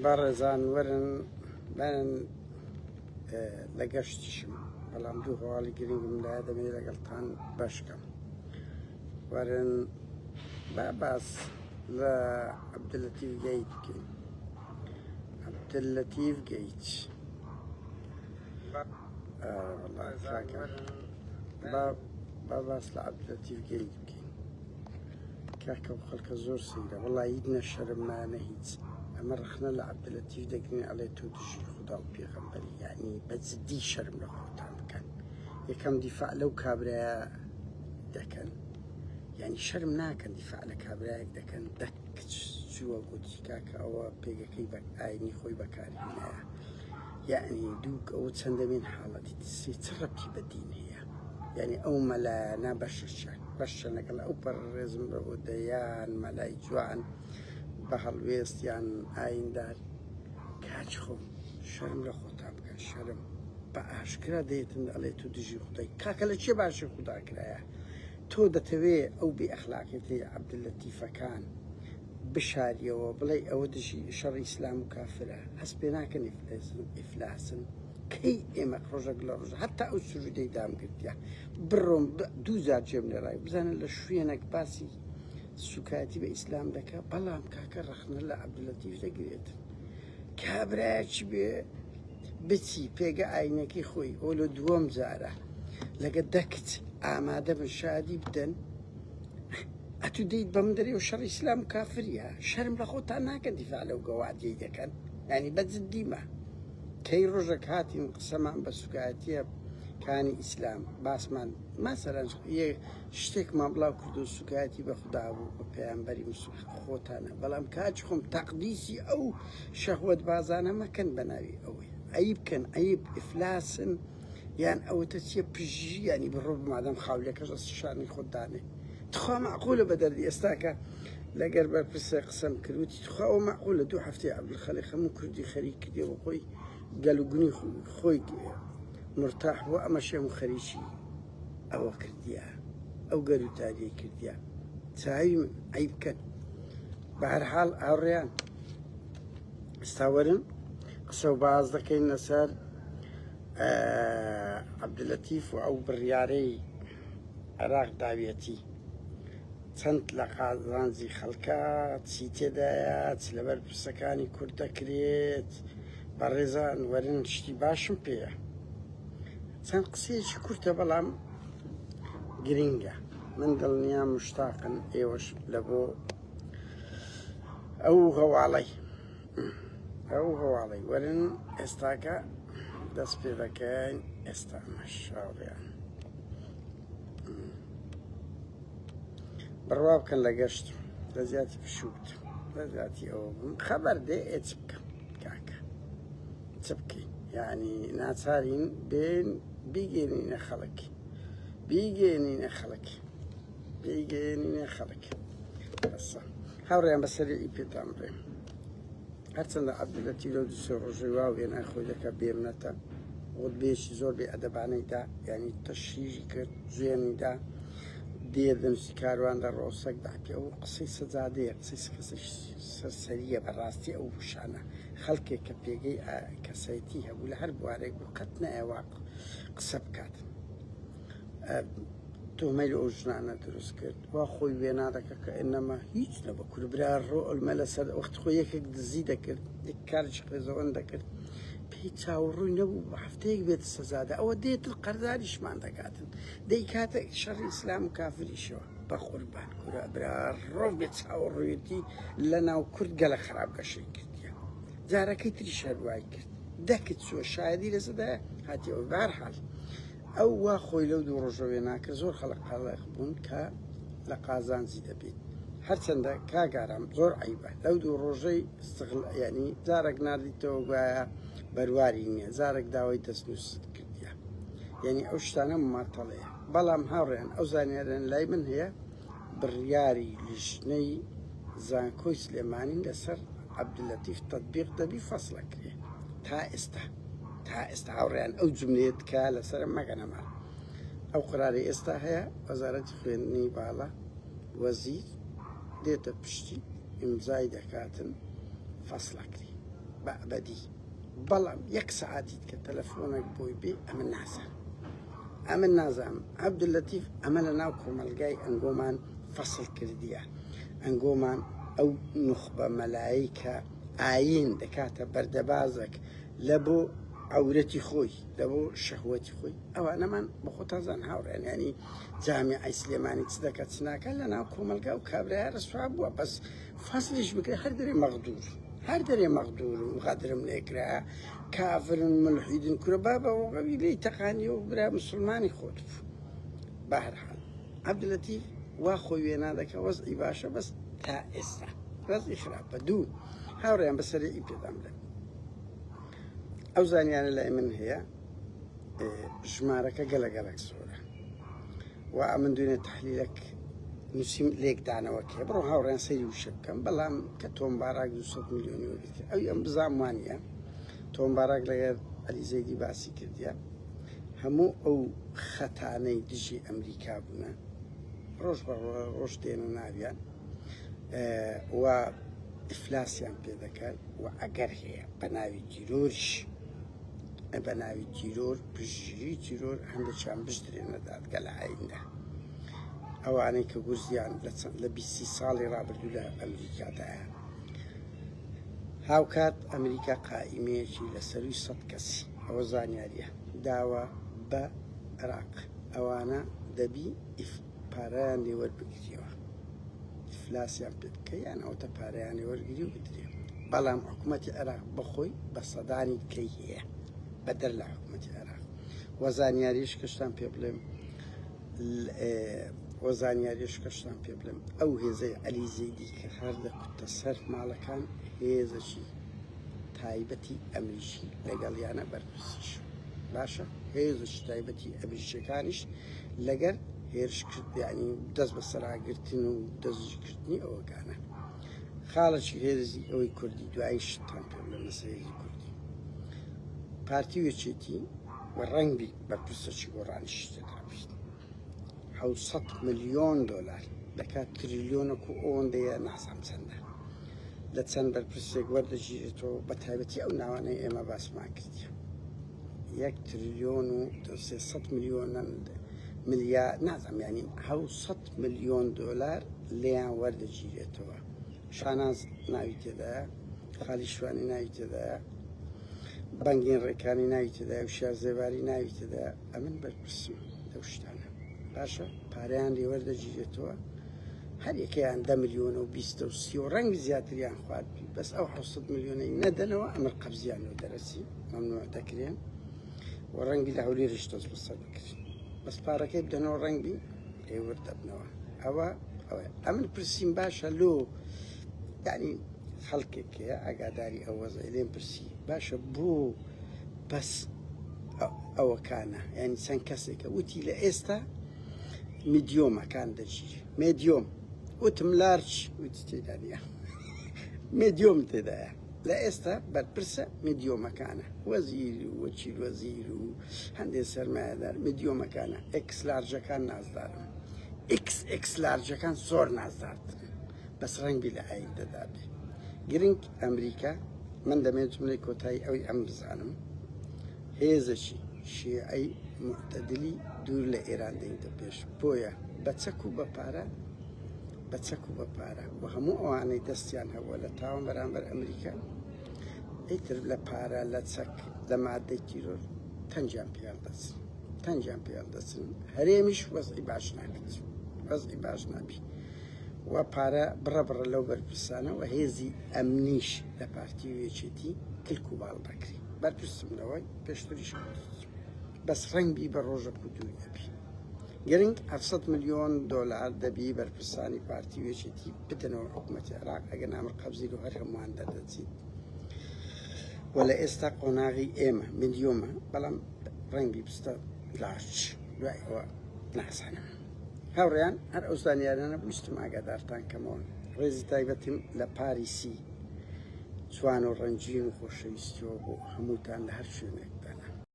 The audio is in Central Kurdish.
بارزان ورن من لقشتشم بەڵام دوو هەواڵی گرنگم لایە دەمەوێت لەگەڵتان بەشکەم ورن باس لە عەبدولەتیف گەیت بکەین. عەبدولەتیف گەیت با باس لە عەبدولەتیف گەیت بکەین. کاکە و خەڵکە زۆر سەیرە وەڵڵی هیچ نەشەرمانە هیچ. ئەمە ڕخنە لە عەبدولەتیف دەگرین ئەڵێ تۆ دژی خودا و پێغەمبەری، یعنی بەجددی شەرم لە خۆتان بکەن. یەکەم دیفاع لەو کابرایە دەکەن، یعنی شەرم ناکەن دیفاع لە کابرایەک دەکەن. چووە گوتی کاکە ئەوە پێگەکەی بە ئاینی خۆی بەکارهێنایە، یعنی دووک ئەوە چەندەمێن حاڵەتی سێ چ ڕەبتی بە دین هەیە، یعنی ئەو مەلایانە بەشە لەگەڵ ئەو پەرڕێزم بەبوو دەیان مەلای جوان بە هەڵوێستیان ئایندار. کاچ خۆم شەرم لە خۆتان بکەن، شەرم بە ئاشکرا دەیەتن ئەڵێ تو دژی خودای. کاکە لە چێ باشی خودا کرایە؟ تۆ دەتەوێ ئەو بێ ئەخلاقیەتی عەبدولەتیفەکان بشاریەوە بڵێ ئەوە دژی شەڕی ئیسلام و کافرە، هەست پێ ناکەن ئیفلاسن. کەی ئێمە ڕۆژێک لە ڕۆژە هەتا ئەو سروودەی دام کردیا بڕۆم دوو زار جێم لێڕای بزانن لە شوێنێک باسی سوکاتی بە ئیسلام دەکە، بەڵام کاکە ڕەخنە لە عەبدولەتیف دەگرێت. کابرایەکی بێ بچی پێگە ئاینەکەی خۆی ئەو لە دووەم جارە لەگە دەکت ئامادە بن شادی بدەن، ئەتو دەیت بەم دەرێ و شەڕی ئیسلام و کافریە. شەرم لە خۆتان ناکەن دیفاع لەو گەوادیەی دەکەن، یعنی بەجددیمە. کەی ڕۆژێک هاتین قسەمان بە سوکایەتیە کانی ئیسلام باسمان مەسەرەن شتێکمان بڵاو کرد و سوکایەتی بە خودا بوو بە پەیامبەری خۆتانە، بەڵام کاچ خۆم تەقدیسی ئەو شەهوەت بازانە مەکەن بە ناوی ئەوەی عەیب بکەن، عەیب ئیفلاسن، یان ئەوەتە چیە پژی، ینی بڕۆ بمادەم خاولەکەش ئەستشانی خۆدانێ. تخوا معقولە بە دەردی ئێستاکە لەگەر بەرپرسە قسەم کردوتی تخوا ئەو معقولە دوو هەفتەی عەبدولخەلیق هەموو کوردی خەریک کردێەوە خۆی گەلوگونی خۆی مرتاح بووە، ئەمەش هەموو خەریکی ئەوە کردیە، ئەو گەلوتاریەی کردیە. چاوی من عەیب بکەن. بە هەرحاڵ هاوڕێیان ئێستا وەرن قسە و باز دەکەین لەسەر عەبدولەتیف و ئەو بڕیارەی عێراق داویەتی. چەند لە قازانجی خەڵکە چی تێدایە، چ لەبەر پرسەکانی کورد دەکرێت. بەڕێزان وەرن شتی باشم پێیە. چەند قسەیەکی کورتە بەڵام گرینگە. من دڵنیا مشتاقن ئێوەش لە بۆ ئەو هەواڵەی وەرن ئێستاکە دەست پێ دەکەین. ئێستا مەشاڵیان بڕوا بکەن لە گەشت لە زیاتی پشوت لە زیاتی ئەوە بم خەبەر دێ ئێچ بکەم کاکە چ بکەین، یعنی ناچارین بێن بیگەێنینە خەڵکی بیگەێنینە خەڵکی. بەسە هاوڕێیان بەسەری پێتان بڵێم هەرچەندە عەبدولەتیف لەو دوو سێ ڕۆژەی واو هێنا خۆی دەکە بێمنەتە غوتبێشی زۆر بێ ئەدەبانەیدا، یعنی تەشیری کرد ژێنیدا دێدەنووسی کاروان لە ڕۆسەکدا پێ ئەو قسەی سەجادەیە، قسەی سەرسەریە بەڕاستی ئەو وشانە خەڵکێک کە پێگەی کەسایەتی هەبوو لە هەر بوارێک بوو قەت نایەوا قسە بکات. تۆمەی لە ئەو ژنانە دروست کرد وا خۆی وێنا دەکە کە ئێنەما هیچ نەبە کوربرا ڕۆئەلمە لەسەر وەخت خۆی یەکێک دزی دەکرد، یەک کارێکی قێزەوەند دەکرد، پێی چاوەڕووی نەبوو بە هەفتەیەک بێت سەزادە. ئەوە دێتن قەرداریشمان دەکاتن دەی کاتە شەڕی ئیسلام و کافریشەوە بە قوربان کوربرا ڕۆ بێت چاوەڕوویەتی لە ناو کورد گەلە خراپ گەشەی کردیە. جارەکەی تریش هەروای کرد دەکت چوە شایەدی لەسەدایە هاتی ئەو. بەهەرحاڵ ئەو وا خۆی لەو دوو ڕۆژەوێ ناکرد. زۆر خەڵق قەڵق بوون کە لە قازانجی دەبێت، هەرچەندە کاگارام زۆر عەیبە لەو دوو ڕۆژەی ینی جارێک نردیتەوە گوایە بەرواری نییە، جارێک داوای دەستنووست کردیە، یعنی ئەو شتانە ماتەڵەیە. بەڵام هاوڕێیان ئەو زانیاریان لای من هەیە بڕیاری لیژنەی زانکۆی سلێمانی لەسەر عەبدولەتیف تەطبیق دەبی فەسڵەکرێ. تا ئێستا هاوڕێیان ئەو جوملەیەت کە لەسەرم مەگەنەما. ئەو قراری ئێستا هەیە وەزارەتی خوێندنی باڵا وەزیر دێتە پشتی ئیمزای دەکاتن فەسڵەکری. بأبدي بەڵام یەک سەعاتیت کە تەلەفۆنێک بۆی بێ ئەمە نازانم عەبدولەتیف ئەمە لە ناو کۆمەلگای ئەنگۆمان فەسڵ کردیە ئەنگۆمان ئەو نوخبە مەلایکە ئاین دەکاتە بەردەبازێک لە بۆ عورەتی خۆی لە بۆ شەهوەتی خۆی ئەوانەمان بە خۆتازان هاوڕێن ینی جامیعەی سلێمانی چ دەکات چ ناکات لە ناو کۆمەلگا و کابرایە ڕسوا بووە بەس فەسلیش بکرێ هەر دەرێ مەغدور و غەدرم لێکرا کافرن ملحیدن کورە بابەوەغەوی لی تەقانی و برا مسلمانی خۆت بوو بەهەرحاڵ عەبدولەتیف وا خۆی وێنا دەکە وەزعی باشە بەس تا ئێستا وەزعی خراپە دوو هاوڕێیان بەسەرێکی پێدام لێ ئەو زانیانە لای من هەیە ژمارەکە گەلەگەلێک زۆرە و ئەمن دوێنێ تەحلیلێک نووسیم لێکدانەوە کێ بڕۆ هاوڕێیان سەیری وشە بکەم بەڵام کە تۆمباراک 200 میلیۆنی وەرگرتێ ئەوی ئەم بزان وانە تۆمباراک لەگەر عەلیزەیدی باسی کردیە هەموو ئەو خەتانەی دژی ئەمریکا بوونە ڕۆژ بە ڕۆژ دێنە ناویان و ئیفلاسیان پێ دەکات و ئەگەر هەیە بە ناوی تیرۆریش بە ناوی تیرۆر پژگیری تیرۆر هەندێکیان بژدرێنە دادگە لە ئایندا ئەوانەی کە گورزیان لە 20 ساڵی ڕابردوو لە ئەمریکادایە هاوکات ئەمریکا قائیمەیەکی لەسەروی 100 کەسی ئەوە زانیاریە داوە بە عێراق ئەوانە دەبی پارەیان لێ وەربگریەوە ئیفلاسیان پێ بکە یان ئەوتە پارەیان لێ وەرگری و بدرێ بەڵام حکوومەتی عێراق بەخۆی بە سەدانی کەی هەیە بەدەر لە حکوومەتی عێراق وەزانیاریش کەشتان پێ بڵێم ئەو هێزەی عەلیزەیدی کە هەر دەکوتە سەر ماڵەکان هێزەشی تایبەتی ئەمریشی لەگەڵیانە بەرپرسیش باشە هێزەشی تایبەتی ئەمریشیەکانیش لەگەر هێرشکرد ینی دەست بە سەراگرتن و دەستگیرکردنی ئەوەکانە خاڵەکی هێزی ئەوەی کوردی دوایی شتان پێ بڵێ مەسەلەی کوردی پارتی وێچێتی و ڕەنگی بەرپرسەکی گۆڕانیش تێدابیست 700 ملیۆن دۆلار دەکات تریلیۆنێک و ئەوەندەیە نازانم چەندە لە چەند بەرپرسێک وەردەگیرێتەوە بە تایبەتی ئەو ناوانەی ئێمە باسمان کردی 1 تریلیۆن و 300 میلیۆن ملیار نازانم ینی 700 میلیۆن دۆلار لێیان وەردەگیرێتەوە شاناز ناوی تێدایە خالی شوانی ناوی تێدایە بەنگین ڕێکانی ناوی تێدایە و شار زێباری ناوی تێدایە ئەمن بەرپرسم لەو شتانە باشە پارەیان لێ وەردەگیرێتەوە هەر یەکەیان 10 میلیۆن و 20 و 30 و ڕەنگی زیاتریان خواردبی بەس ئەو 700 میلیۆنەی نەدەنەوە ئەمر قەبزیان و دەرەسی مەمنوع دەکرێن و ڕەنگی لە هەولێریش دەست بەسەر بکرێن بەس پارەکەی بدەنەوە ڕەنگی ئێوەر دەبنەوە ئەوە ئەمن پرسییم باشە لۆ یعنی خەڵکێکەیە ئاگاداری ئەو وەزای لێم پرسی باشە بۆ بەس ئەوەکانە ینی چەند کەسێکە وتی لە ئێستا میدیۆمەکان دەگیری مێدیۆم وتم لارچ وتی تێدا نیە مێدیۆم تێدایە لە ئێستا بەرپرسە میدیۆمەکانە وەزیر و وەکیل وەزیر و هەندێک سەرمایەدار میدیۆمەکانە ئێکس لارجەکان نازدارن ئێکس لارجەکان زۆر نازدارترن بەس ڕەنگی لە ئاین دەدابێ گرنگ ئەمریکا من دەمێت جملەی کۆتایی ئەوی ئەم بزانم هێزەشی شیعەی معتەدلی دوور لە ئێران دەینتە پێش بۆیە بەچەک و بەپارە و هەموو ئەوانەی دەستیان هەبووە لە تاوان بەرامبەر ئەمریکا ئیتر لە پارە لە چەک لە مادەی تیرۆر تەنجیان پێیان دەچن هەرێمیش وەزعی باش نابی و پارە بڕە لەو بەرپرسانە و هێزی ئەمنیش لە پارتی وێچێتی کلک و باڵ دەکری بەرپرسم لەوەی پێشتریش بەس ڕەنگی بە ڕۆژە کودووی دەبی گرنگ 700 میلیۆن دۆلار دەبی بەرپرسانی پارتی وێچێتی بدەنەوە حکوومەتی عێراق ئەگەر ئەمر قەبزیر و هەر هەمووان دەدەچیت و لە ئێستا قۆناغی ئێمە میلیۆمە بەڵام ڕەنگی بستە لارچ دوایەوە نازانم هاوڕێیان هەر ئەو زانیاریانە ویستم ئاگادارتان کەمەوە ڕێزی تایبەتیم لە پاریسی جوان و ڕەنجین و خۆشەویستیەوە بۆ هەمووتان لە هەر شوێنێک